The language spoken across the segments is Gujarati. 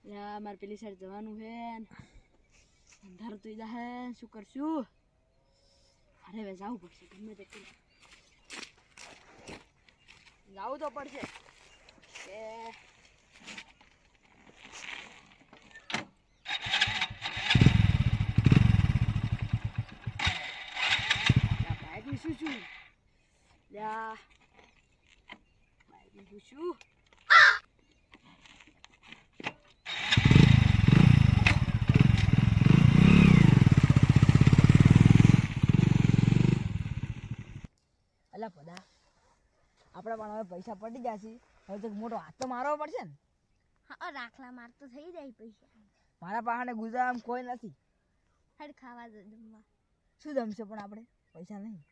યા માર પેલી સાઈડ જવાનું છે અંધારું થઈ જાહે શું કરશું અરે હવે જાવું પડશે ગમે તે કરી જાવું તો પડશે કે બાઈક શું શું યા બાઈક શું અલા પદા આપણા પણ હવે પૈસા પડી જશે હવે તો મોટો હાથ તો મારવો પડશે ને હા રાખલા માર તો થઈ જાય પૈસા મારા પાસે ગુજારામ કોઈ નથી હેડ ખાવા દે જમવા શું જમશે પણ આપણે પૈસા નહીં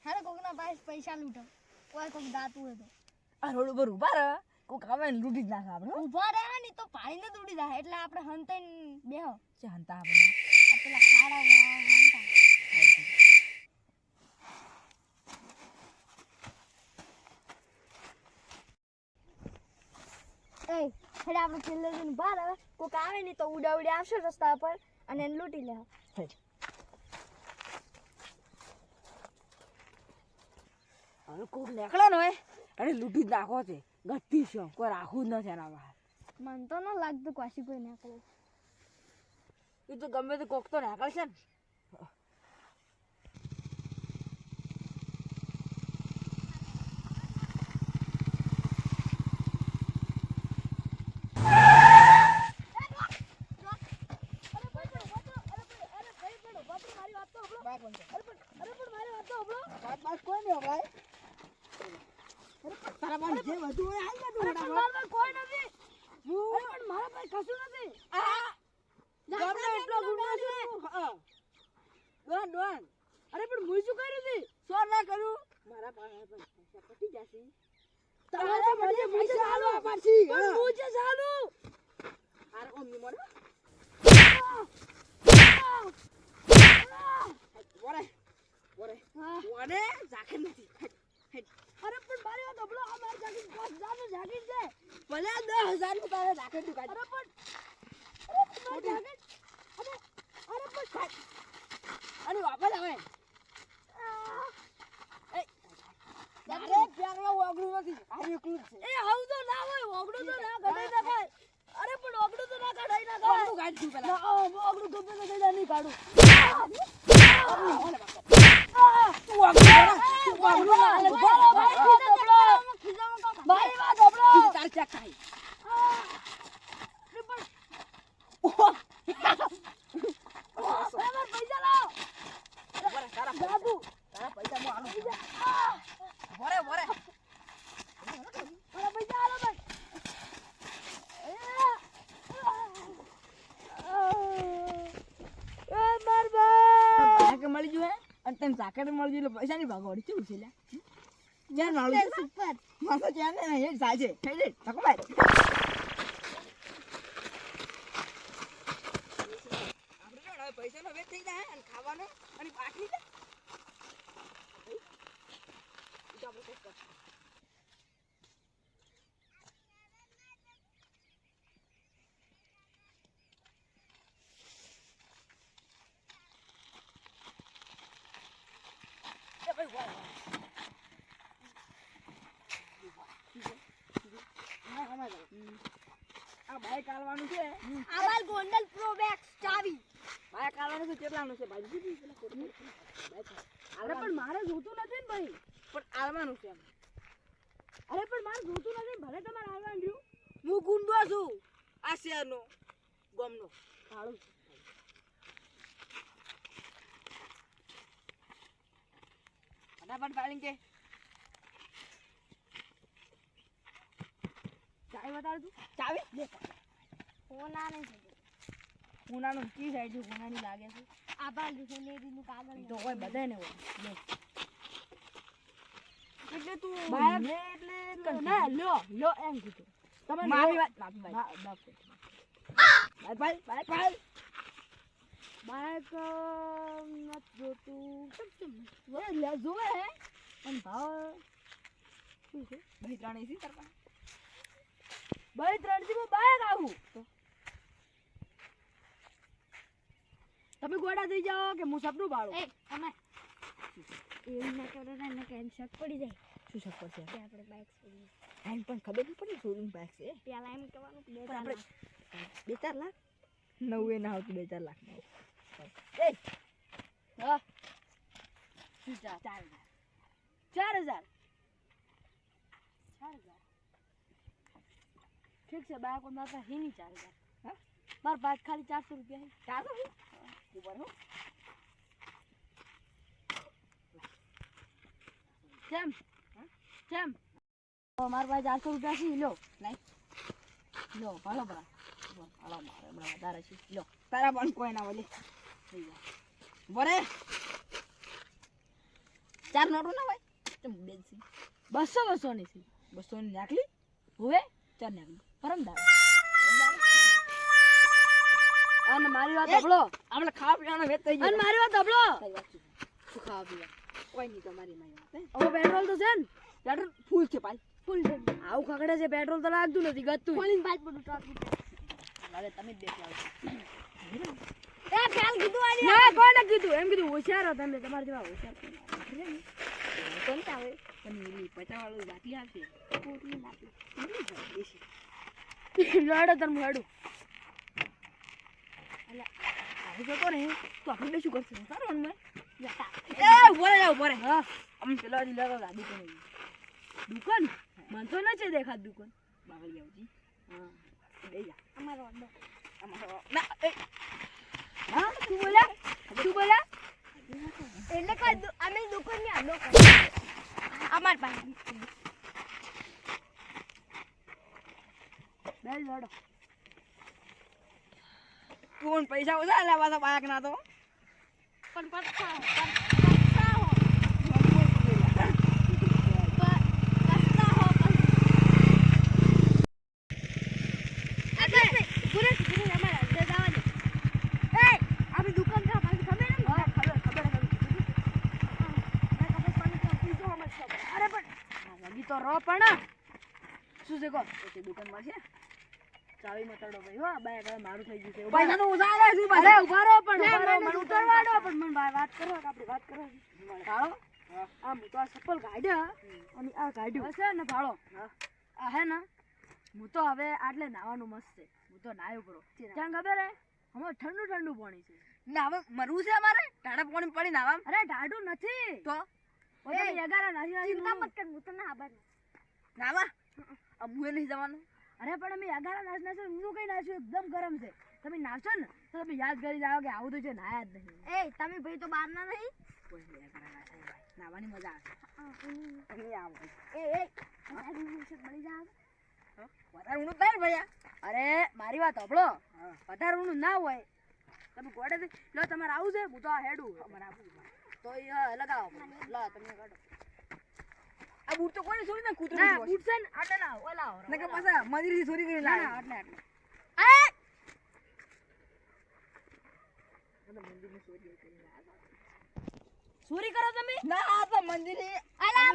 હેડ કોકના પાસે પૈસા લૂંટો કોઈ કોક દાતું હોય તો આ રોડ ઉપર ઉભા રહે કોક આવે ને લૂંટી જ નાખે આપણે ઊભા રહે ને તો પાણીને દૂડી જાય એટલે આપણે હંતાઈને બેહો છે હંતા આપણે આ પેલા ખાડામાં હંતા એ હેડ આપણે છેલ્લે દિન બહાર આવે કોક આવે ને તો ઉડાવડી આવશે રસ્તા પર અને એને લૂંટી લે હવે કોક નીકળે ને હોય અને લૂંટી જ નાખો છે ગતિ છે કોઈ રાખવું જ નથી એના બહાર મન તો ન લાગતું કાશી કોઈ ના કરે એ તો ગમે તે કોક તો નીકળશે ને તારા પાસે જે વધુ હોય હાલ બધું મારા કોઈ નથી પણ મારા પાસે કશું નથી ગમે એટલો ગુંડો છે ડોન અરે પણ મુઈ શું કર્યું છે શું ના કરું મારા પાસે પૈસા પટી જશે તમારે મને પૈસા આલો પાછી પણ હું જે ચાલુ અરે ઓમ ની મોડો ઓરે જાખે નથી અરે પણ મારી વાત હબળો આ મારી જાગીર 5000 નું જાગીર છે ભલે 10000 નું તારે જાખે તું કાઢ અરે પણ અને વાપસ આવે અરે પ્યાગલા ઓગળું નથી આ એકલું છે એ હાઉ તો ના હોય ઓગળું તો ના કઢાઈ ના ખાય અરે પણ ઓગળું તો ના કઢાઈ ના ખાય તું કાઢ તું પેલા ઓગળું ગમે તો કઈ નહીં કાઢું મારી વાત હબળો તાર ચેક થાય પૈસા લાવ તારા પૈસા મો આલું બોરે મારા પૈસા આલો ભાઈ માર ભાઈ મળી જુ હે અને તને સાકર મળી જુ એટલે પૈસા ની ભાગવાડી કેવું છે લ્યા જ્યાં નાળું સુપર માસો જ્યાં ને એ સાજે થઈ લે તકો ભાઈ આપણે જો હવે પૈસાનો વેચ થઈ જાય અને ખાવાનો અને બાકી છે તો આપણે કોક કર એ ભાઈ વાહ આ બાઈક આલવાનું છે આ માર ગોંડલ પ્રો મેક્સ ચાવી બાઈક આલવાનું છે કેટલાનું છે ભાઈ અરે પણ મારે જોતું નથી ને ભાઈ પણ આલવાનું છે એમ અરે પણ મારે જોતું નથી ભલે તમારે આવવાનું રહ્યું હું ગુંડો છું આ શહેરનો ગામનો કાળું ફટાફટ ફાઈલિંગ કે ચાવી બતાડ તું ચાવી લે કોના નહીં છે કોનાનું કી સાઈડ છે કોનાની લાગે છે આભાર ડિક્શનરીનું કાગળ તો કોઈ બધાને હોય લે એટલે તું બાઈક લે એટલે ના લો એમ કીધું તમે મારી વાત માફી ભાઈ ભાઈ બાઈક નત જોતું લે જોવે હે પણ ભાવ શું છે ભાઈ ત્રણેય છે તાર પાસે ભાઈ 3 થી બાયક આવું તમે ગોડા થઈ જાઓ કે હું સપનું પાડું એ અમે એવું ના કરો ને એને કેમ શક પડી જાય શું શક પડશે કે આપણે બાઇક છોડી એમ પણ ખબર નહીં પડી શોરૂમ બાઇક છે પેલા એમ કહેવાનું કે પણ આપણે 2-4 લાખ નવે ના આવતું 2-4 લાખ માં એ હા શું 4000 ઠીક છે બાઈક માં મારા હી નહીં 4000 હા માર બાઈક ખાલી 400 રૂપિયા હે 400 ઉપર હો કેમ કેમ માર પાસે 400 રૂપિયા છે લો નહીં લો ભાલો બરા હાલો મારે હમણાં વધારે છે લો તારા પણ કોઈ ના બોલે થઈ જાય બરે 4 નોટો ના ભાઈ તમ બેસી 200 ની છે 200 ની નાખલી હવે 4 નાખલી પરમદાર અને મારી વાત સાંભળો આપણે ખાવા પીવાનો વેત થઈ ગયો અને મારી વાત સાંભળો શું ખાવા પીવા કોઈ નહીં તમારી મારી વાત હવે પેટ્રોલ તો છે ને પેટ્રોલ ફૂલ છે ભાઈ ફૂલ છે આવું ખકડે છે પેટ્રોલ તો લાગતું નથી ગતું પોલીસ બાઇક પર ટ્રાફિક અરે તમે જ દેખ લાવો એ ફેલ કીધું આની ના કોઈ ના કીધું એમ કીધું હોશિયાર હો તમે તમાર જેવા હોશિયાર કોણ આવે તમે એલી 50 વાળું બાટલી આપશે કોટલી લાપી લડો તને લડું અલા આવી જતો ને તો આપણે બે શું કરશું સારું મનમાં એ બોરે જાવ બોરે હા અમ પેલા દી લડો ગાડી કોને દુકાન મન તો નથી દેખાત દુકાન બાગલ જાવજી હા બે જા અમારો ઓર્ડર અમારો ના એ હા તું બોલા એટલે કોઈ અમે દુકાન ની આડો કરી અમાર પાસે બે લડો કોણ પૈસા ઓછા લાવવા તો બાયક ના તો પણ પત્તા હો તો રો પણ શું છે કો તે દુકાનમાં છે ચાવી મતડો ભાઈ હો બાય હવે મારું થઈ ગયું છે પૈસા તો ઉધા આલે છે અરે ઉભા રહો પણ મને ઉતરવાડો પણ મને વાત કરો કે આપણે વાત કરો ભાળો આ હું તો આ સપલ કાઢ્યા અને આ કાઢ્યું હશે ને ભાળો આ હે ને હું તો હવે આટલે નાવાનું મસ્ત છે હું તો નાયો કરો ક્યાં ખબર હે હમણાં ઠંડુ ઠંડુ પાણી છે નાવે મરવું છે અમારે ટાડા પાણી પડી નાવા અરે ટાડું નથી તો ઓય યગારા નાસી ચિંતા મત કર હું તને ખબર નાવા અમુએ નહીં જવાનું અરે પણ અમે યગારા નાસી હું કઈ નાસ્યું એકદમ ગરમ છે તમે નાચો ને તો તમે યાદ કરી જાઓ કે આવું તો છે નાયા જ નહીં એ તમે ભાઈ તો બહાર ના નહીં કોઈ યગારા નાસાય ભાઈ નાવાની મજા આવે તમે આવો એ મળી જા વધારે ઊંડું થાય ને ભૈયા અરે મારી વાત સાંભળો વધારે ઊંડું ના હોય તમે ગોડે લો તમારે આવું છે હું તો આ હેડું અમારે આપું તો એ લગાવો લો તમે કાઢો આ બૂટ તો કોઈને છોડી ના કૂતરો ના બૂટ છે ને આટલે ના ઓલા ને કે પાછા મજૂરી ચોરી કરી ના આટલે આટલે મને મંદિરની ચોરી કરી ચોરી કરો તમે ના આ તો મંદિરે અલા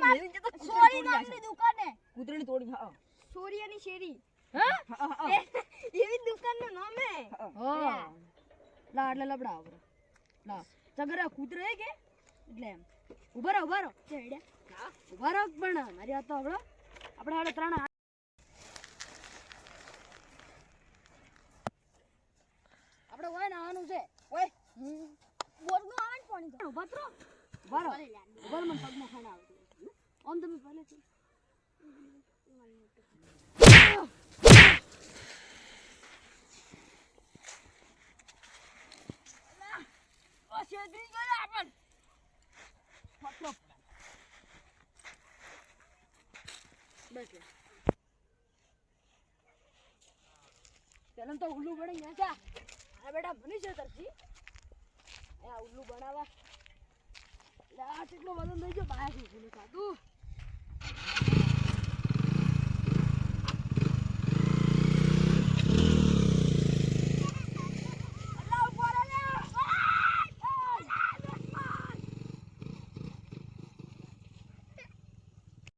સોરી નામની દુકાન હે કૂતરાની તોડી હા સોરિયાની શેરી હા એવી દુકાનનું નામ હે હા લા એટલે લબડા ઉપર લા ચગરા કૂતરો હે કે એટલે એમ ઉભા રહો ચડ્યા હા ઉભા રહો પણ મારી વાત તો હબળો આપણે હાડે ત્રણ આપણે હોય ને આવાનું છે ઓય બોરનું આવે ને પાણી તો ઉભા રહો મને પગમાં ખાના આવે આમ તમે ભલે છે છેતરી ગયો આપણ ફટલો બસ પેલા તો ઉલ્લુ બની ગયા છે આ બેટા બની છે તરથી આ ઉલ્લુ બનાવવા લે આ કેટલો વજન થઈ ગયો બાયા થી સાતું